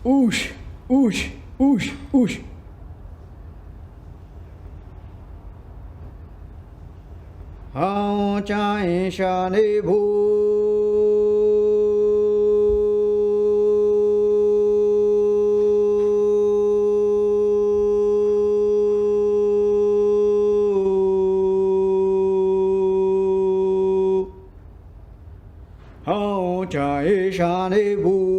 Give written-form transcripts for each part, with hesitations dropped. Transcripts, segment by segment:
Oosh, oosh, oosh, oosh. Hao chai sha ni bu. Hao chai sha ni bu.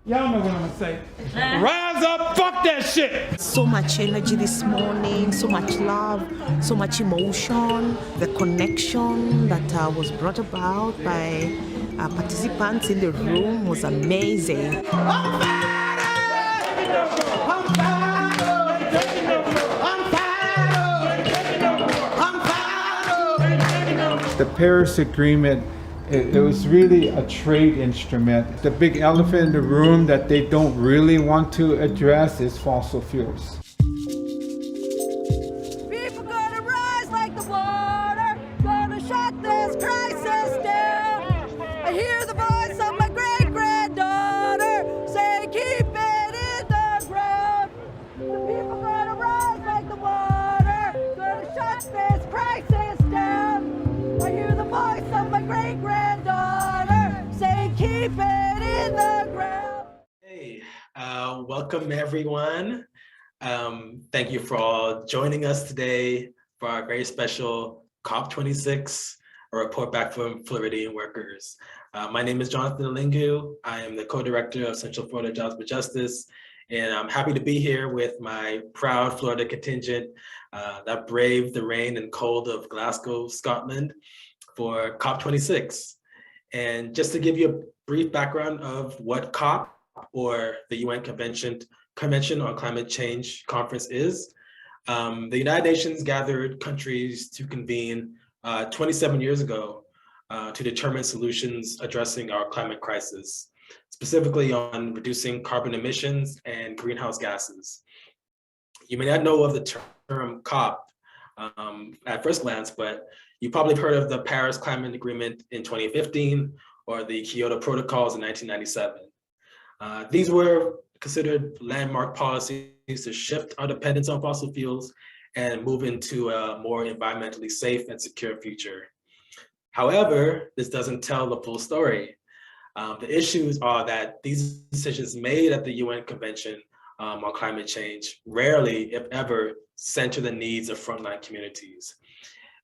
Y'all know what I'm gonna say. Rise up, fuck that shit. So much energy this morning, so much love, so much emotion. The connection that was brought about by participants in the room was amazing. The Paris Agreement, it was really a trade instrument. The big elephant in the room that they don't really want to address is fossil fuels. People gonna rise like the water, gonna shut this crisis down. I hear the voice of my great-granddaughter say, keep it in the ground. The people gonna rise like the water, gonna shut this crisis down. I hear the voice of my great-granddaughter say, keep it in the ground. Hey, welcome everyone. Thank you for all joining us today for our very special COP26, a report back from Floridian Workers. My name is Jonathan Alingu. I am the co-director of Central Florida Jobs for Justice, and I'm happy to be here with my proud Florida contingent that braved the rain and cold of Glasgow, Scotland for COP26. And just to give you a brief background of what COP, or the UN Convention on Climate Change Conference is. The United Nations gathered countries to convene 27 years ago to determine solutions addressing our climate crisis, specifically on reducing carbon emissions and greenhouse gases. You may not know of the term COP at first glance, but you probably have heard of the Paris Climate Agreement in 2015 or the Kyoto Protocols in 1997. These were considered landmark policies to shift our dependence on fossil fuels and move into a more environmentally safe and secure future. However, this doesn't tell the full story. The issues are that these decisions made at the UN Convention on Climate Change rarely, if ever, center the needs of frontline communities.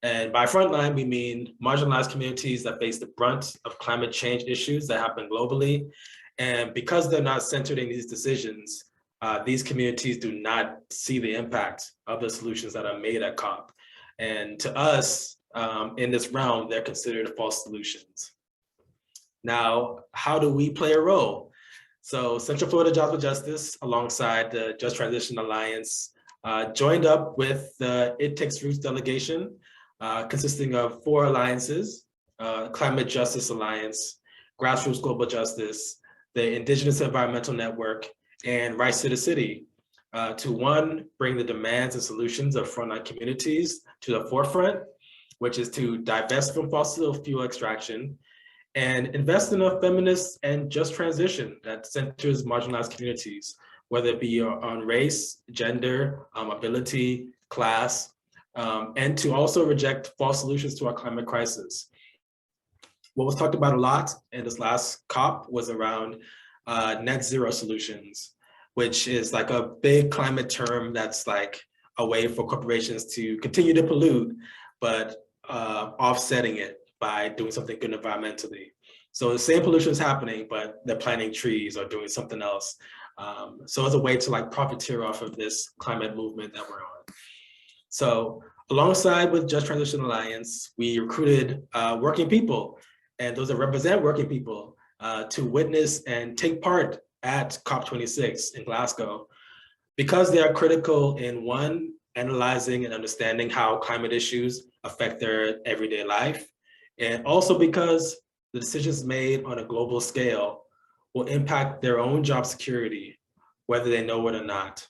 And by frontline, we mean marginalized communities that face the brunt of climate change issues that happen globally. And because they're not centered in these decisions, these communities do not see the impact of the solutions that are made at COP. And to us, in this realm, they're considered false solutions. Now, how do we play a role? So Central Florida Jobs for Justice, alongside the Just Transition Alliance, joined up with the It Takes Roots delegation, consisting of 4 alliances: Climate Justice Alliance, Grassroots Global Justice, the Indigenous Environmental Network, and Rights to the City, to one, bring the demands and solutions of frontline communities to the forefront, which is to divest from fossil fuel extraction and invest in a feminist and just transition that centers marginalized communities, whether it be on race, gender, ability, class, and to also reject false solutions to our climate crisis. What was talked about a lot in this last COP was around net zero solutions, which is like a big climate term that's like a way for corporations to continue to pollute, but offsetting it by doing something good environmentally. So the same pollution is happening, but they're planting trees or doing something else. So it's a way to like profiteer off of this climate movement that we're on. So alongside with Just Transition Alliance, we recruited working people, and those that represent working people, to witness and take part at COP26 in Glasgow, because they are critical in, one, analyzing and understanding how climate issues affect their everyday life, and also because the decisions made on a global scale will impact their own job security, whether they know it or not.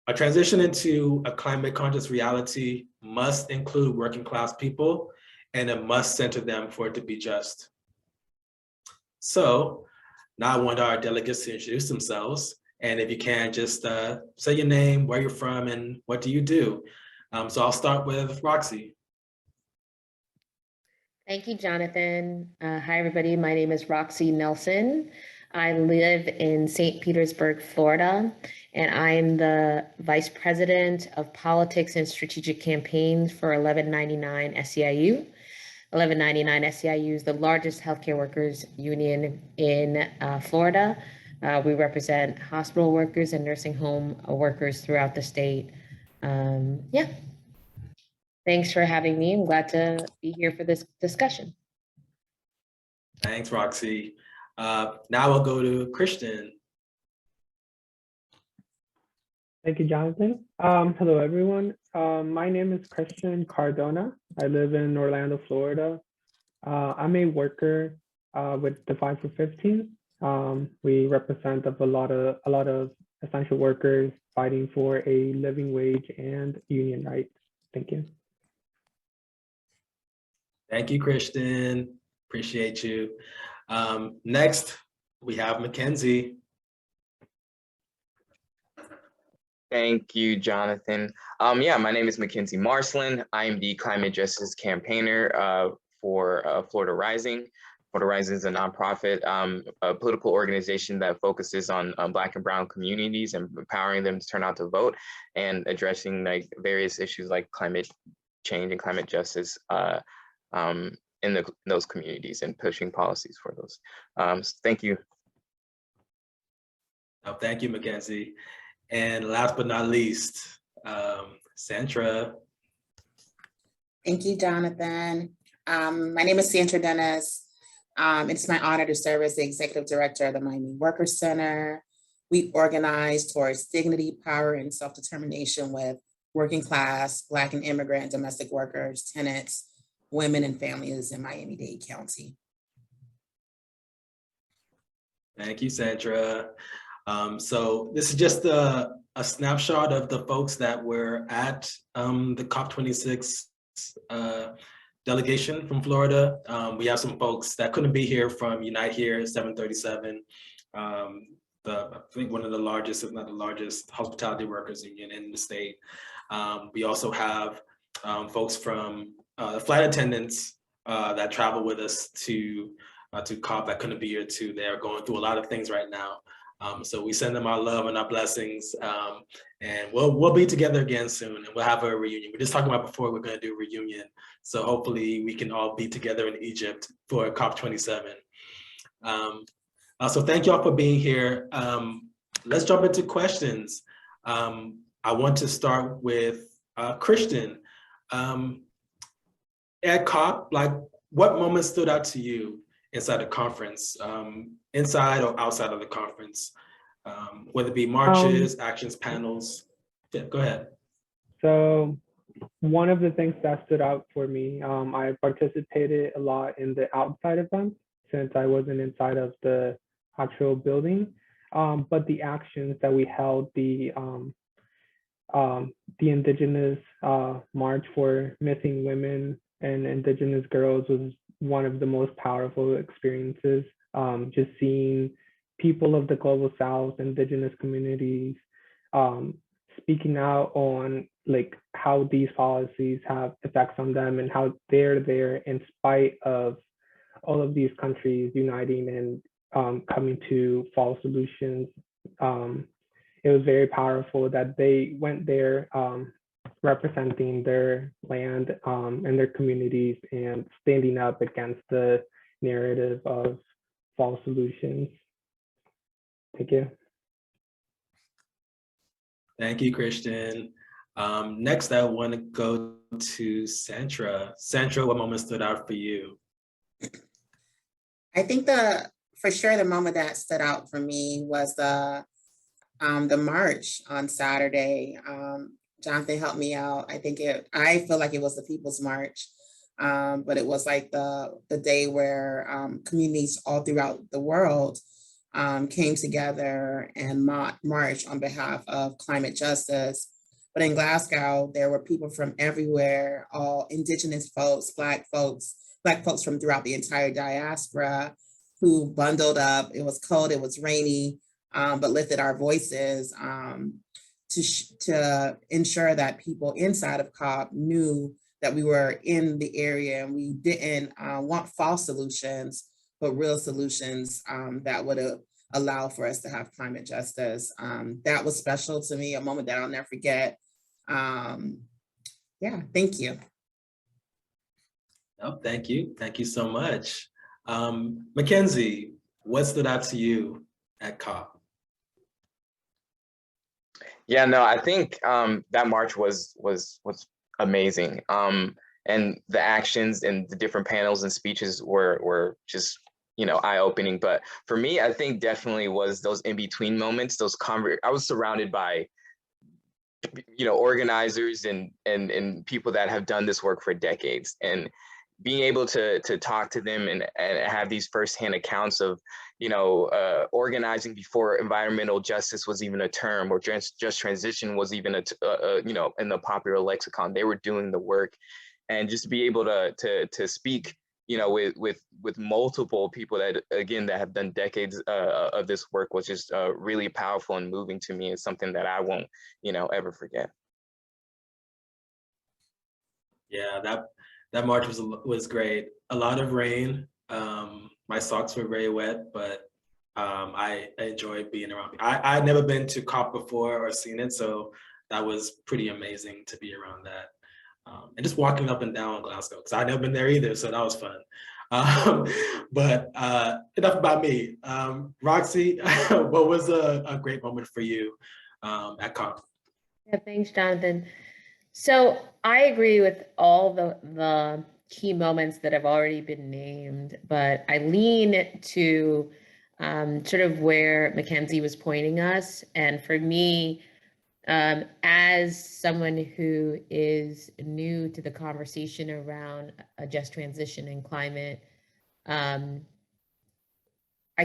A transition into a climate conscious reality must include working class people, and it must center them for it to be just. So now I want our delegates to introduce themselves. And if you can, just say your name, where you're from, and what do you do? So I'll start with Roxy. Thank you, Jonathan. Hi, everybody. My name is Roxy Nelson. I live in St. Petersburg, Florida, and I am the Vice President of Politics and Strategic Campaigns for 1199 SEIU. 1199 SEIU is the largest healthcare workers union in Florida. We represent hospital workers and nursing home workers throughout the state. Yeah. Thanks for having me. I'm glad to be here for this discussion. Thanks, Roxy. Now we'll go to Christian. Thank you, Jonathan. Hello, everyone. My name is Christian Cardona. I live in Orlando, Florida. I'm a worker with the 5 for 15. We represent a lot of essential workers fighting for a living wage and union rights. Thank you. Thank you, Christian. Appreciate you. Next, we have Mackenzie. Thank you, Jonathan. Yeah, my name is Mackenzie Marsland. I'm the climate justice campaigner for Florida Rising. Florida Rising is a nonprofit, a political organization that focuses on Black and Brown communities and empowering them to turn out to vote and addressing like various issues like climate change and climate justice in those communities and pushing policies for those. Thank you. Thank you, Mackenzie. And last but not least, Sandra. Thank you, Jonathan. My name is Sandra Dennis. It's my honor to serve as the Executive Director of the Miami Workers Center. We organize towards dignity, power, and self-determination with working class, Black and immigrant domestic workers, tenants, women, and families in Miami-Dade County. Thank you, Sandra. So this is just a snapshot of the folks that were at the COP26 delegation from Florida. We have some folks that couldn't be here from Unite Here 737, I think one of the largest, if not the largest, hospitality workers union in the state. We also have folks from flight attendants that travel with us to COP that couldn't be here too. They're going through a lot of things right now. So we send them our love and our blessings, and we'll be together again soon, and we'll have a reunion. We're just talking about before we're going to do a reunion, so hopefully we can all be together in Egypt for COP27. So thank you all for being here. Let's jump into questions. I want to start with Christian. At COP, like, what moments stood out to you inside the conference, inside or outside of the conference, whether it be marches, actions, panels? Yeah, go ahead. So one of the things that stood out for me, I participated a lot in the outside events since I wasn't inside of the actual building, but the actions that we held, the Indigenous March for Missing Women and Indigenous Girls was one of the most powerful experiences. Just seeing people of the Global South, Indigenous communities, speaking out on like how these policies have effects on them and how they're there in spite of all of these countries uniting and coming to fall solutions. It was very powerful that they went there representing their land and their communities and standing up against the narrative of false solutions. Thank you. Thank you, Christian. Next, I want to go to Sandra. Sandra, what moment stood out for you? I think for sure the moment that stood out for me was the march on Saturday. Jonathan helped me out. I feel like it was the People's March, but it was like the day where communities all throughout the world came together and marched on behalf of climate justice, But in Glasgow, there were people from everywhere, all indigenous folks, black folks from throughout the entire diaspora who bundled up. It was cold, it was rainy, but lifted our voices to ensure that people inside of COP knew that we were in the area and we didn't want false solutions, but real solutions that would allow for us to have climate justice. That was special to me, a moment that I'll never forget. Yeah, thank you. Oh, thank you. Thank you so much. Mackenzie, what stood out to you at COP? Yeah, no, I think that march was amazing. And the actions and the different panels and speeches were just, you know, eye-opening. But for me, I think definitely was those in-between moments, I was surrounded by, you know, organizers and people that have done this work for decades, and being able to talk to them and have these firsthand accounts of, you know, organizing before environmental justice was even a term, or just transition was even you know, in the popular lexicon. They were doing the work, and just be able to speak, you know, with multiple people that, again, that have done decades of this work was just really powerful and moving to me. It's something that I won't, you know, ever forget. Yeah, that march was great. A lot of rain. My socks were very wet, but I enjoyed being around. I'd never been to COP before or seen it, so that was pretty amazing to be around that. And just walking up and down Glasgow, because I'd never been there either, so that was fun. But enough about me. Roxy, what was a great moment for you at COP? Yeah, thanks, Jonathan. So I agree with all the key moments that have already been named, but I lean to sort of where Mackenzie was pointing us. And for me, as someone who is new to the conversation around a just transition and climate, I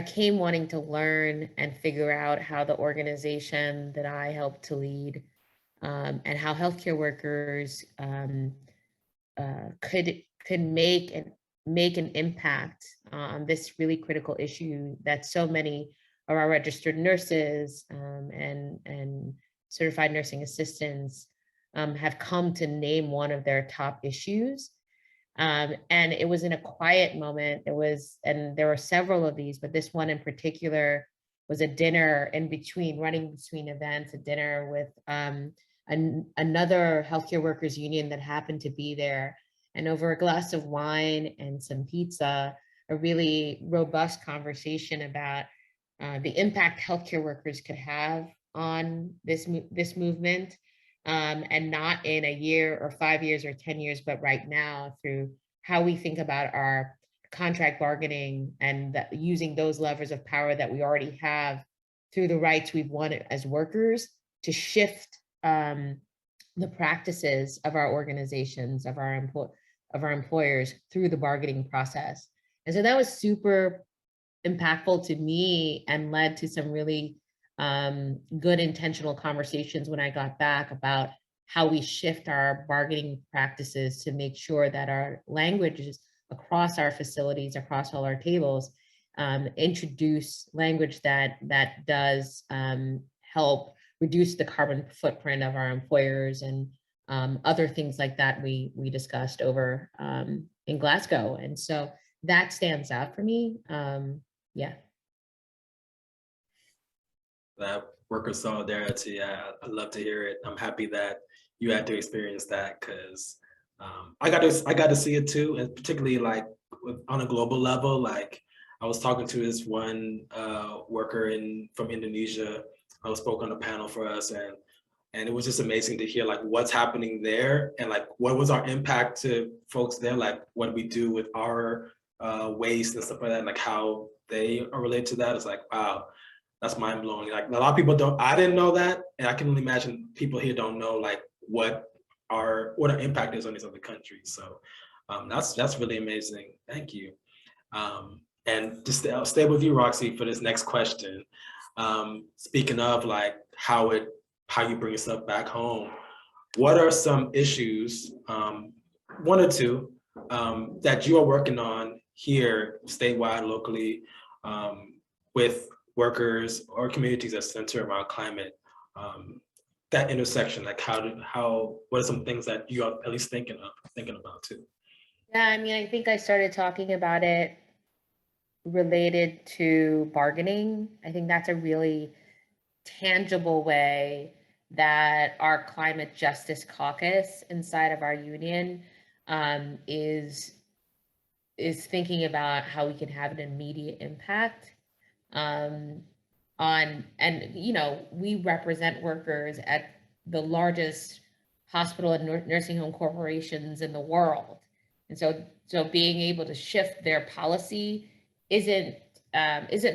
came wanting to learn and figure out how the organization that I helped to lead and how healthcare workers could make an impact on this really critical issue that so many of our registered nurses and certified nursing assistants have come to name one of their top issues. And it was in a quiet moment. And there were several of these, but this one in particular was a dinner running between events, a dinner with another healthcare workers union that happened to be there. And over a glass of wine and some pizza, a really robust conversation about the impact healthcare workers could have on this movement, and not in a year or 5 years or 10 years, but right now through how we think about our contract bargaining and using those levers of power that we already have through the rights we've won as workers to shift the practices of our organizations, of our employers through the bargaining process. And so that was super impactful to me and led to some really good intentional conversations when I got back about how we shift our bargaining practices to make sure that our languages across our facilities, across all our tables, introduce language that does help reduce the carbon footprint of our employers and other things like that we discussed over in Glasgow. And so that stands out for me. Yeah. That worker solidarity, I love to hear it. I'm happy that you had to experience that, because I got to see it too, and particularly like on a global level. Like I was talking to this one worker from Indonesia who spoke on a panel for us, and it was just amazing to hear like what's happening there and like what was our impact to folks there, like what we do with our waste and stuff like that, and like how they are related to that. It's like, wow, that's mind blowing. Like a lot of people I didn't know that, and I can only imagine people here don't know like what our impact is on these other countries. So that's really amazing. Thank you. And just stay with you, Roxy, for this next question. Speaking of like how you bring yourself back home, what are some issues, one or two, that you are working on here statewide, locally, with workers or communities that center around climate, that intersection, like what are some things that you are at least thinking about too? Yeah, I mean, I think I started talking about it related to bargaining. I think that's a really tangible way that our climate justice caucus inside of our union is thinking about how we can have an immediate impact on, and we represent workers at the largest hospital and nursing home corporations in the world. And so being able to shift their policy isn't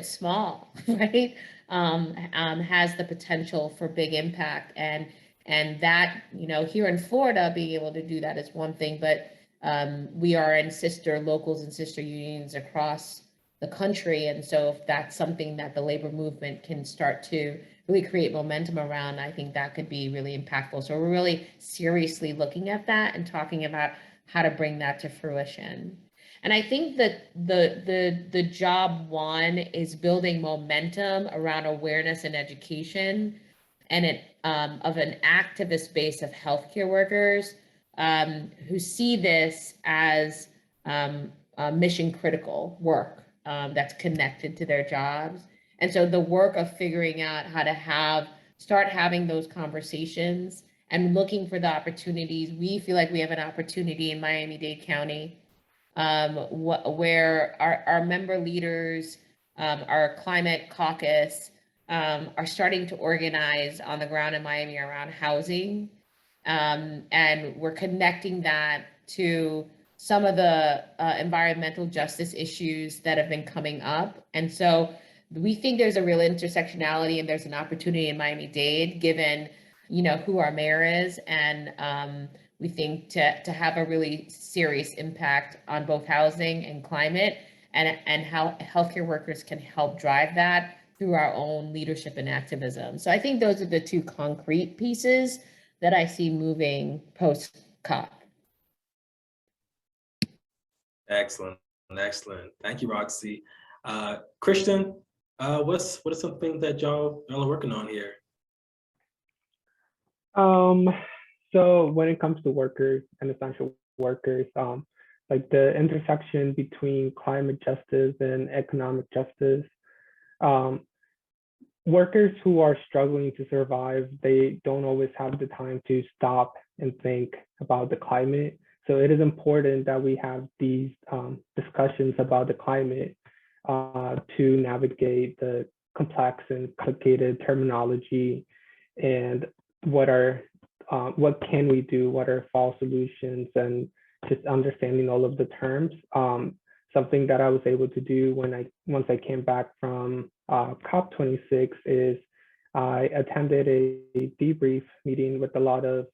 small, right? Has the potential for big impact, and that, here in Florida, being able to do that is one thing, but we are in sister locals and sister unions across the country. And so if that's something that the labor movement can start to really create momentum around, I think that could be really impactful. So we're really seriously looking at that and talking about how to bring that to fruition. And I think that the job one is building momentum around awareness and education, and of an activist base of healthcare workers who see this as mission critical work that's connected to their jobs. And so the work of figuring out how to start having those conversations and looking for the opportunities. We feel like we have an opportunity in Miami-Dade County where our member leaders, our climate caucus, are starting to organize on the ground in Miami around housing. And we're connecting that to some of the environmental justice issues that have been coming up. And so we think there's a real intersectionality and there's an opportunity in Miami-Dade, given who our mayor is, and we think to have a really serious impact on both housing and climate, and how healthcare workers can help drive that through our own leadership and activism. So I think those are the two concrete pieces that I see moving post-COP. Excellent. Thank you, Roxy. Christian, what are some things that y'all are working on here? So when it comes to workers and essential workers, like the intersection between climate justice and economic justice, workers who are struggling to survive, they don't always have the time to stop and think about the climate. So it is important that we have these discussions about the climate to navigate the complex and complicated terminology, and what can we do, what are false solutions, and just understanding all of the terms. Something that I was able to do once I came back from COP26 is I attended a debrief meeting with a lot of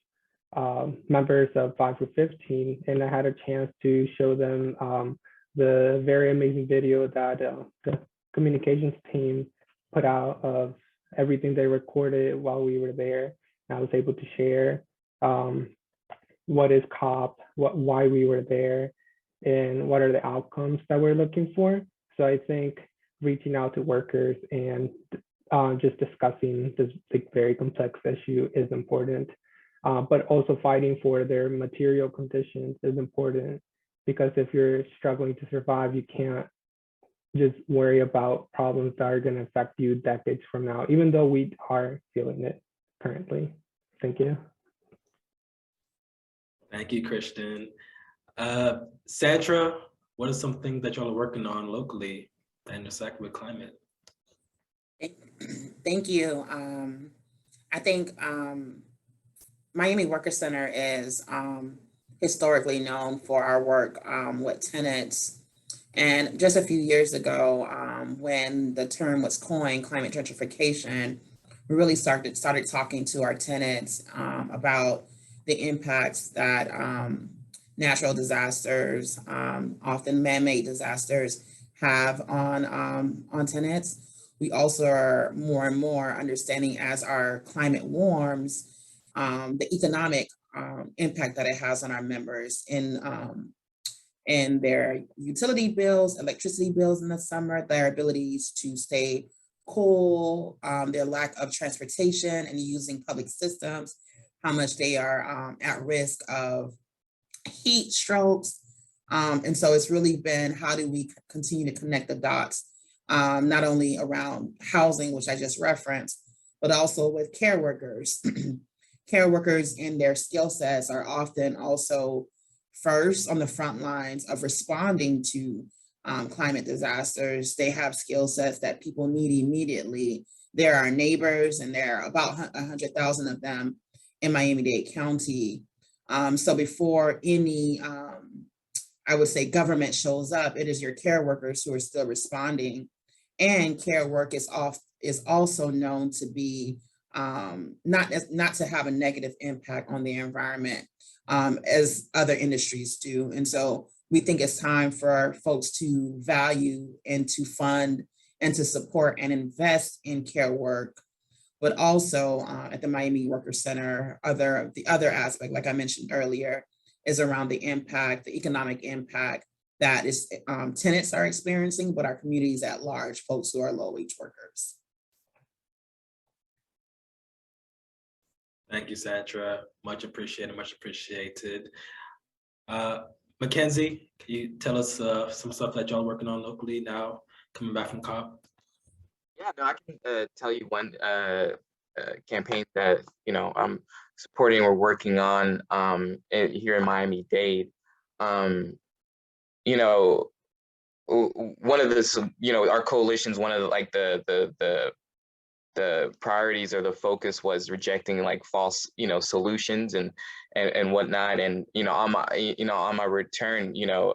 members of 5 for 15, and I had a chance to show them the very amazing video that the communications team put out of everything they recorded while we were there. And I was able to share what is COP, why we were there, and what are the outcomes that we're looking for. So I think reaching out to workers and just discussing this very complex issue is important. But also fighting for their material conditions is important, because if you're struggling to survive, you can't just worry about problems that are going to affect you decades from now, even though we are feeling it currently. Thank you. Thank you, Christian. Sandra, what are some things that y'all are working on locally that intersect with climate? Thank you. I think Miami Workers Center is historically known for our work with tenants. And just a few years ago, when the term was coined, climate gentrification, we really started talking to our tenants about the impacts that natural disasters, often man-made disasters, have on tenants. We also are more and more understanding, as our climate warms, the economic impact that it has on our members in their utility bills, electricity bills in the summer, their abilities to stay cool, their lack of transportation and using public systems, how much they are at risk of heat strokes. And so it's really been, how do we continue to connect the dots, not only around housing, which I just referenced, but also with care workers. Care workers in their skill sets are often also first on the front lines of responding to climate disasters. They have skill sets that people need immediately. There are neighbors, and there are about 100,000 of them in Miami-Dade County. So before any, I would say, government shows up, it is your care workers who are still responding. And care work is also known to be not to have a negative impact on the environment as other industries do. And so we think it's time for folks to value and to fund and to support and invest in care work. But also at the Miami Workers Center, the other aspect, like I mentioned earlier, is around the impact, the economic impact that is tenants are experiencing, but our communities at large, folks who are low-wage workers. Thank you, Sandra. Much appreciated, much appreciated. Mackenzie, can you tell us some stuff that y'all are working on locally now, coming back from COP? Yeah, no, I can tell you one campaign that, you know, I'm supporting or working on here in Miami-Dade. You know, one of the, you know, our coalition's one of the, like the priorities or the focus was rejecting like false, you know, solutions and whatnot. And, you know, on my return, you know,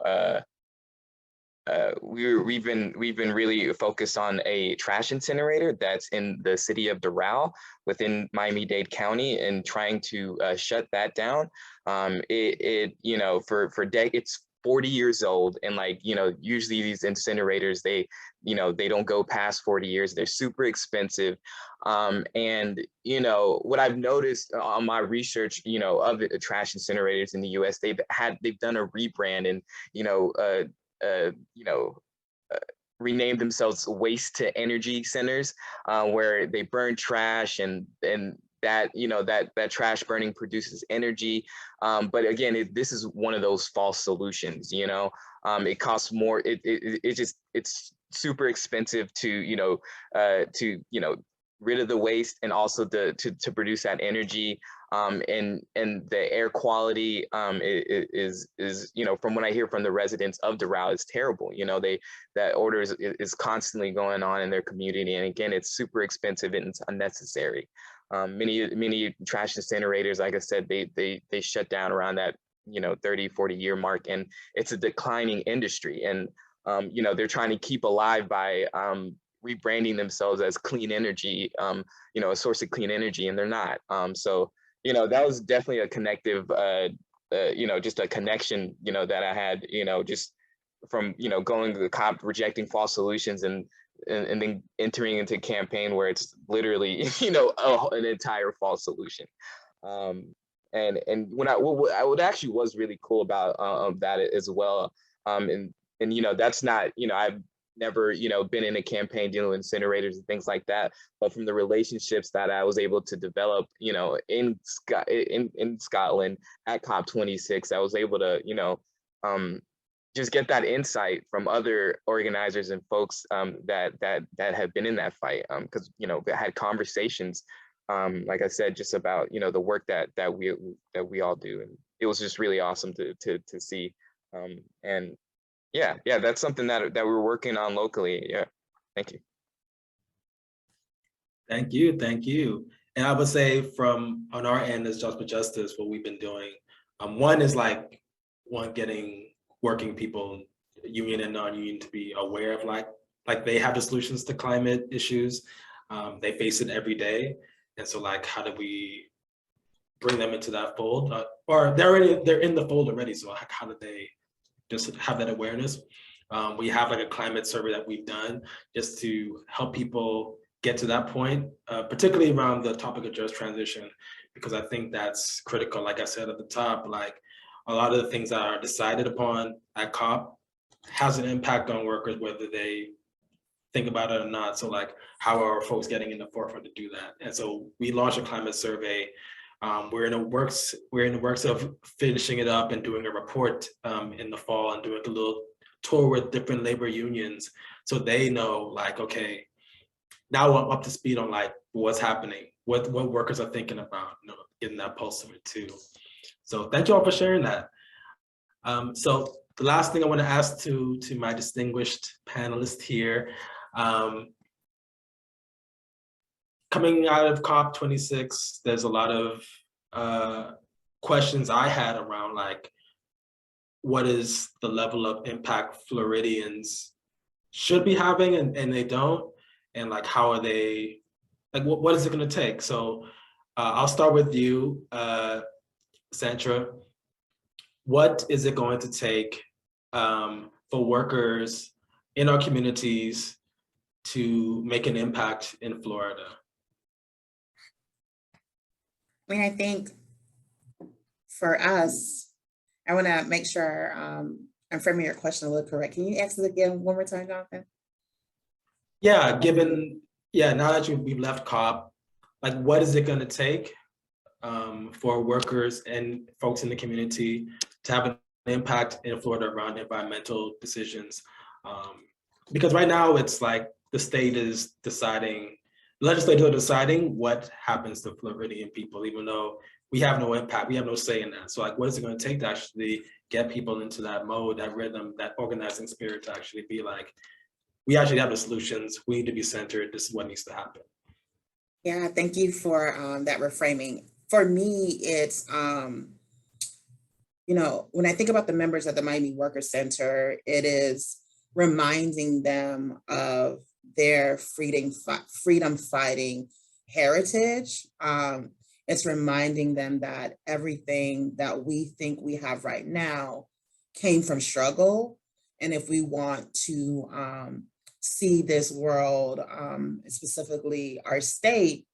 we've been really focused on a trash incinerator that's in the city of Doral within Miami-Dade County, and trying to shut that down. You know, for it's 40 years old, and like, you know, usually these incinerators, they, you know, they don't go past 40 years. They're super expensive. And, you know, what I've noticed on my research, you know, of the trash incinerators in the US, they've done a rebrand and, you know, renamed themselves waste to energy centers, where they burn trash and that, you know, that trash burning produces energy. But again, this is one of those false solutions, you know. It costs more, it's super expensive to, you know, rid of the waste, and also to produce that energy. And the air quality is, you know, from what I hear from the residents of Doral, is terrible. You know, that order is constantly going on in their community, and again, it's super expensive and it's unnecessary. Many trash incinerators, like I said, they shut down around that, you know, 30-40 year mark, and it's a declining industry. And you know, they're trying to keep alive by rebranding themselves as clean energy, you know, a source of clean energy, and they're not. So, you know, that was definitely a connective, you know, just a connection, you know, that I had, you know, just from, you know, going to the COP, rejecting false solutions, and then entering into a campaign where it's literally, you know, an entire false solution. And what actually was really cool about that as well, and you know, that's not, you know, I've never, you know, been in a campaign dealing with incinerators and things like that, but from the relationships that I was able to develop, you know, in Scotland at COP26, I was able to, you know, just get that insight from other organizers and folks that have been in that fight, because, you know, I had conversations, like I said, just about, you know, the work that we all do, and it was just really awesome to see. And yeah, that's something that we're working on locally. Yeah, thank you. Thank you. And I would say from on our end as Just for Justice, what we've been doing, one is like getting working people, union and non-union, to be aware of like they have the solutions to climate issues. They face it every day, and so like, how do we bring them into that fold? Or they're in the fold already. So how do they just have that awareness? We have like a climate survey that we've done just to help people get to that point, particularly around the topic of just transition, because I think that's critical. Like I said at the top, like a lot of the things that are decided upon at COP has an impact on workers, whether they think about it or not. So like, how are folks getting in the forefront to do that? And so we launched a climate survey. We're in the works of finishing it up and doing a report in the fall and doing a little tour with different labor unions, so they know like, okay, now I'm up to speed on like what's happening, what workers are thinking about, you know, getting that pulse of it too. So thank you all for sharing that. So the last thing I want to ask to my distinguished panelists here, coming out of COP26, there's a lot of questions I had around like, what is the level of impact Floridians should be having and they don't, and like how are they, like what is it going to take? So I'll start with you, Sandra. What is it going to take for workers in our communities to make an impact in Florida? I mean, I think for us, I want to make sure I'm framing your question a little correct. Can you ask it again one more time, Jonathan? Yeah, now that we've left COP, like what is it going to take for workers and folks in the community to have an impact in Florida around environmental decisions? Because right now it's like the state is deciding, legislators are deciding what happens to Floridian people, even though we have no impact, we have no say in that. So like, what is it going to take to actually get people into that mode, that rhythm, that organizing spirit to actually be like, we actually have the solutions, we need to be centered, this is what needs to happen? Yeah, thank you for that reframing. For me, it's, you know, when I think about the members of the Miami Workers Center, it is reminding them of their freedom fighting heritage. It's reminding them that everything that we think we have right now came from struggle. And if we want to see this world, specifically our state,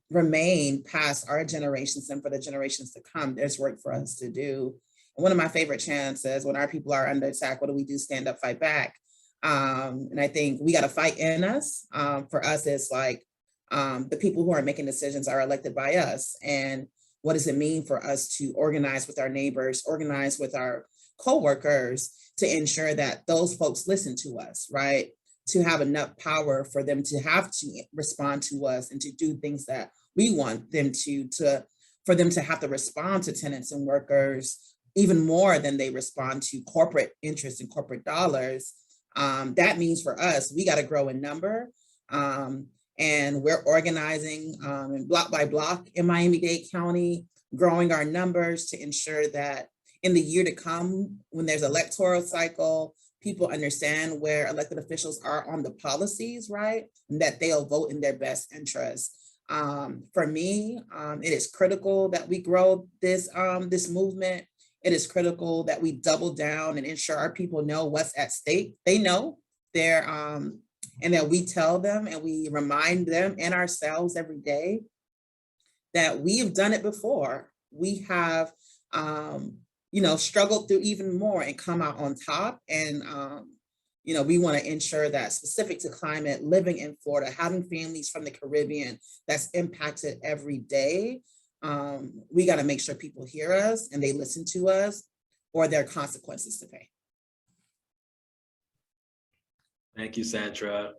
remain past our generations and for the generations to come, there's work for us to do. And one of my favorite chants is, when our people are under attack, what do we do? Stand up, fight back. And I think we got to fight in us. For us, it's like the people who are making decisions are elected by us. And what does it mean for us to organize with our neighbors, organize with our coworkers to ensure that those folks listen to us, right? To have enough power for them to have to respond to us and to do things that we want them to for them to have to respond to tenants and workers even more than they respond to corporate interests and corporate dollars. That means for us, we got to grow in number. And we're organizing block by block in Miami-Dade County, growing our numbers to ensure that in the year to come, when there's electoral cycle, people understand where elected officials are on the policies, right? And that they'll vote in their best interest. For me, it is critical that we grow this, this movement. It is critical that we double down and ensure our people know what's at stake. They know they're, and that we tell them and we remind them and ourselves every day that we have done it before. We have, you know, struggled through even more and come out on top. And, you know, we want to ensure that specific to climate, living in Florida, having families from the Caribbean that's impacted every day, we got to make sure people hear us and they listen to us, or there are consequences to pay. Thank you, Sandra.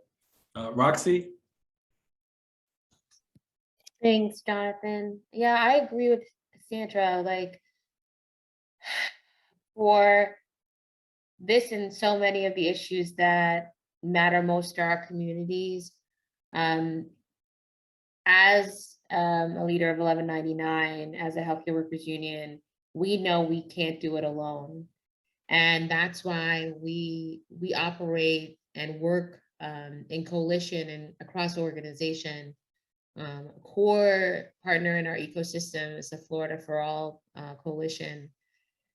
Roxy? Thanks, Jonathan. Yeah, I agree with Sandra. Like, for this and so many of the issues that matter most to our communities, as a leader of 1199, as a healthcare workers union, we know we can't do it alone. And that's why we operate and work in coalition and across organization. A core partner in our ecosystem is the Florida for All coalition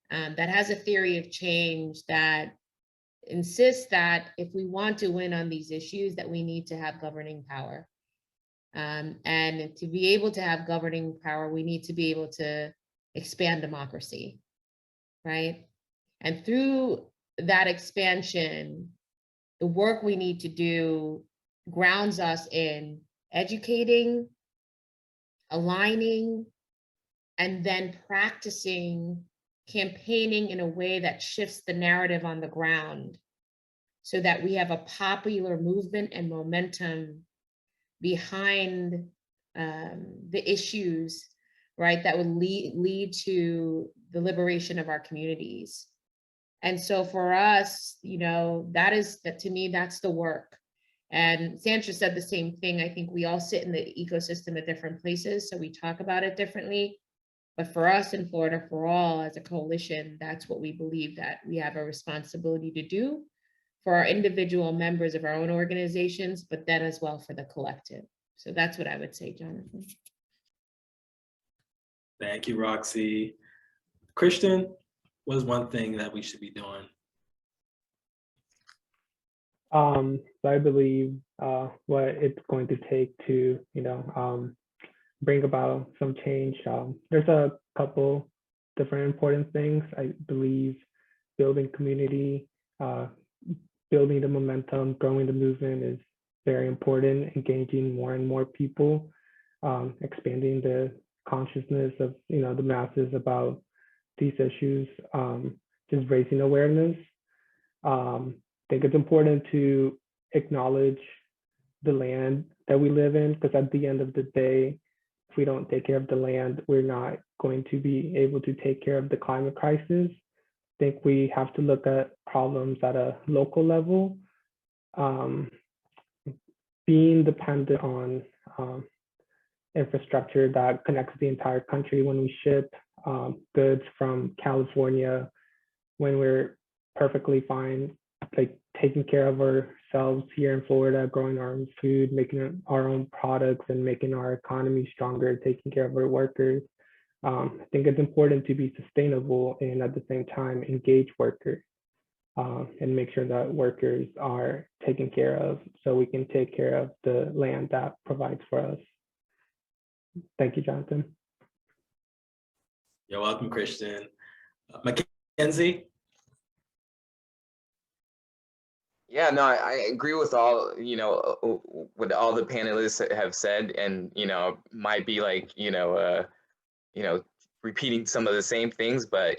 that has a theory of change that insists that if we want to win on these issues, that we need to have governing power. And to be able to have governing power, we need to be able to expand democracy, right? And through that expansion, the work we need to do grounds us in educating, aligning, and then practicing campaigning in a way that shifts the narrative on the ground so that we have a popular movement and momentum behind the issues, right, that would lead to the liberation of our communities. And so for us, you know, that to me, that's the work. And Sandra said the same thing. I think we all sit in the ecosystem at different places, so we talk about it differently. But for us in Florida for All, as a coalition, that's what we believe that we have a responsibility to do for our individual members of our own organizations, but then as well for the collective. So that's what I would say, Jonathan. Thank you, Roxy. Christian, what is one thing that we should be doing? So I believe what it's going to take to, bring about some change. There's a couple different important things. I believe building community, building the momentum, growing the movement is very important. Engaging more and more people, expanding the consciousness of the masses about these issues, just raising awareness. I think it's important to acknowledge the land that we live in, because at the end of the day, if we don't take care of the land, we're not going to be able to take care of the climate crisis. I think we have to look at problems at a local level. Being dependent on infrastructure that connects the entire country when we ship goods from California, when we're perfectly fine, like taking care of ourselves here in Florida, growing our own food, making our own products and making our economy stronger, taking care of our workers. I think it's important to be sustainable and at the same time engage workers and make sure that workers are taken care of so we can take care of the land that provides for us. Thank you, Jonathan. You're welcome, Christian. Mackenzie? Yeah, no, I agree with all, what all the panelists have said, and, might be like, repeating some of the same things, but,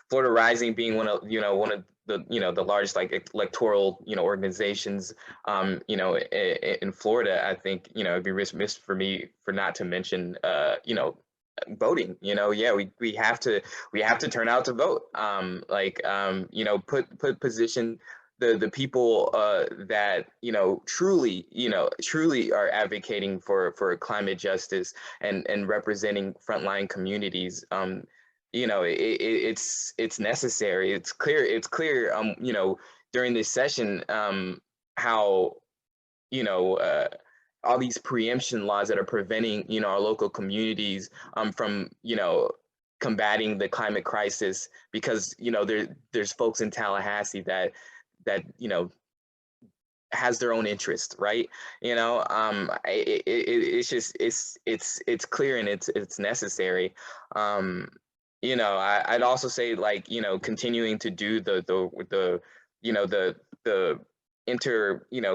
Florida Rising being one of the largest electoral, organizations, in Florida, I think, it'd be remiss for me for not to mention, voting. We have to turn out to vote. Position the people that truly are advocating for climate justice and representing frontline communities. It's necessary. It's clear during this session how all these preemption laws that are preventing our local communities from combating the climate crisis, because there's folks in Tallahassee that has their own interest, right? It's clear and it's necessary. I'd also say continuing to do the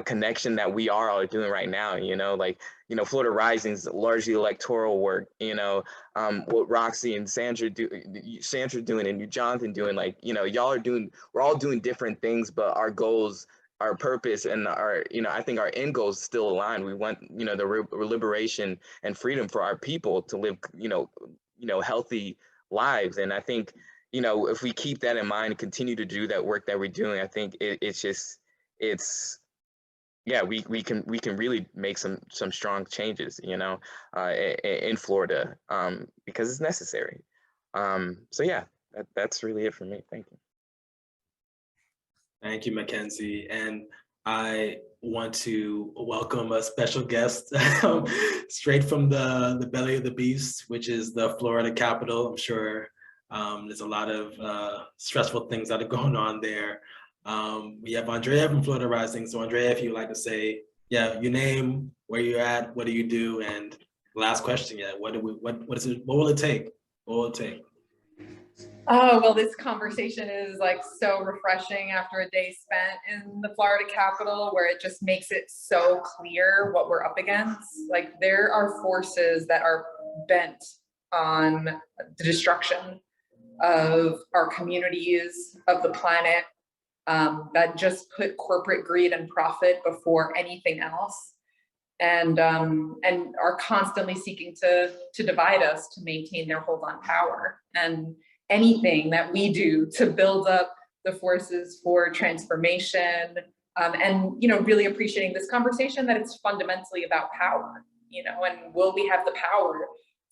connection that we are all doing right now. Florida Rising is largely electoral work. What Roxy and Sandra doing and you, Jonathan, doing. Y'all are doing. We're all doing different things, but our goals, our purpose, and our I think our end goals still align. We want the liberation and freedom for our people to live healthy lives. And I think if we keep that in mind and continue to do that work that we're doing, I think we can really make some strong changes, in Florida, because it's necessary. So yeah, that's really it for me. Thank you. Thank you, Mackenzie. And I want to welcome a special guest straight from the belly of the beast, which is the Florida capital. I'm sure there's a lot of stressful things that are going on there. We have Andrea from Florida Rising. So Andrea, if you'd like to say yeah, your name, where you're at, what do you do, and last question, yeah, what will it take? What will it take? Oh, well, this conversation is like so refreshing after a day spent in the Florida Capitol, where it just makes it so clear what we're up against. Like, there are forces that are bent on the destruction of our communities, of the planet, that just put corporate greed and profit before anything else, and are constantly seeking to divide us, to maintain their hold on power. And anything that we do to build up the forces for transformation, and really appreciating this conversation, that it's fundamentally about power, and will we have the power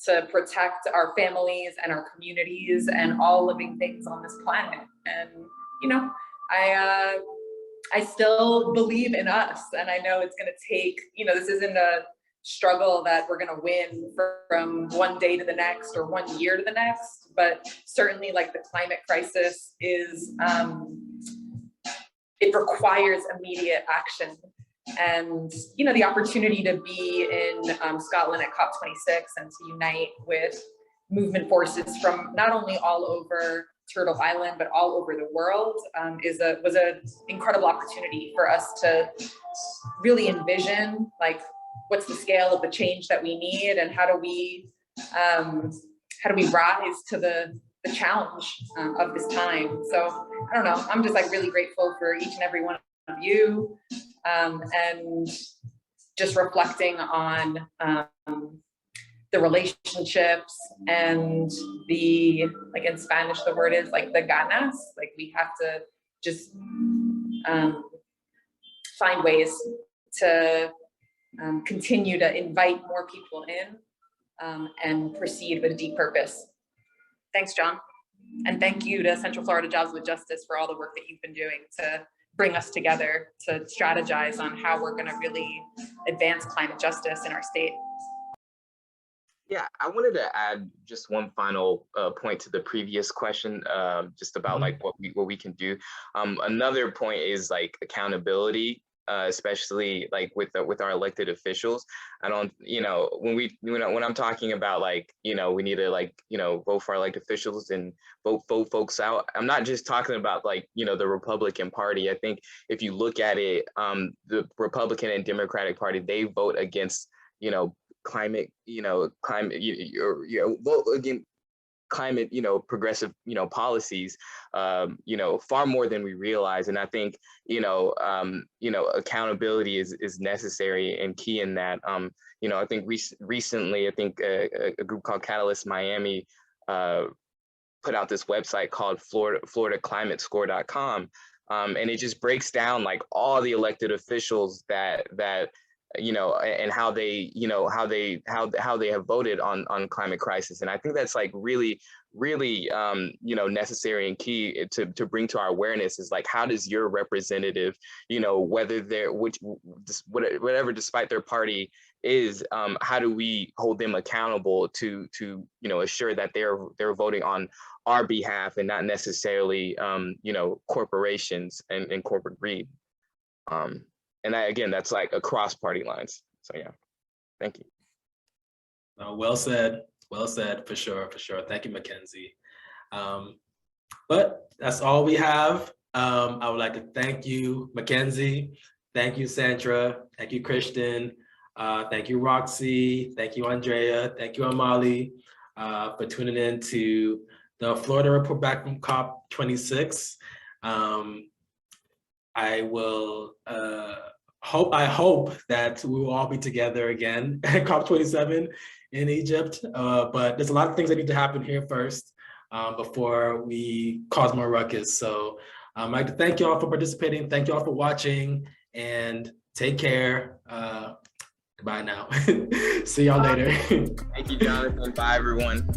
to protect our families and our communities and all living things on this planet? And I still believe in us, and I know it's going to take, this isn't a struggle that we're going to win from one day to the next or 1 year to the next, but certainly, like, the climate crisis is, it requires immediate action. And the opportunity to be in Scotland at COP26 and to unite with movement forces from not only all over Turtle Island, but all over the world, was an incredible opportunity for us to really envision, like, what's the scale of the change that we need, and how do we rise to the challenge of this time. So I don't know, I'm just like really grateful for each and every one of you, and just reflecting on the relationships and the, like, in Spanish, the word is like the ganas, like we have to just find ways to continue to invite more people in, and proceed with deep purpose. Thanks, John. And thank you to Central Florida Jobs with Justice for all the work that you've been doing to bring us together to strategize on how we're going to really advance climate justice in our state. Yeah, I wanted to add just one final point to the previous question, just about like what we can do. Another point is like accountability, especially like with our elected officials. I don't, when I'm talking about like, we need to like, vote for our elected officials and vote folks out. I'm not just talking about like, the Republican Party. I think if you look at it, the Republican and Democratic Party, they vote against, climate, vote against climate, progressive, policies, far more than we realize. And I think, accountability is necessary and key in that. I think recently, I think a group called Catalyst Miami put out this website called FloridaClimateScore.com. And it just breaks down like all the elected officials that and how they, how they have voted on climate crisis. And I think that's like really, necessary and key to bring to our awareness is like, how does your representative, whether they're whatever, despite their party is, how do we hold them accountable to assure that they're voting on our behalf and not necessarily, corporations and corporate greed. And again, that's like across party lines. So yeah, thank you. Well said, for sure. Thank you, Mackenzie. But that's all we have. I would like to thank you, Mackenzie. Thank you, Sandra. Thank you, Christian. Thank you, Roxy. Thank you, Andrea. Thank you, Amali, for tuning in to the Florida Report Back from COP26. I hope that we will all be together again at COP27 in Egypt. But there's a lot of things that need to happen here first before we cause more ruckus. So I'd like to thank you all for participating. Thank you all for watching, and take care. Goodbye now. See y'all later. Thank you, Jonathan. Bye, everyone.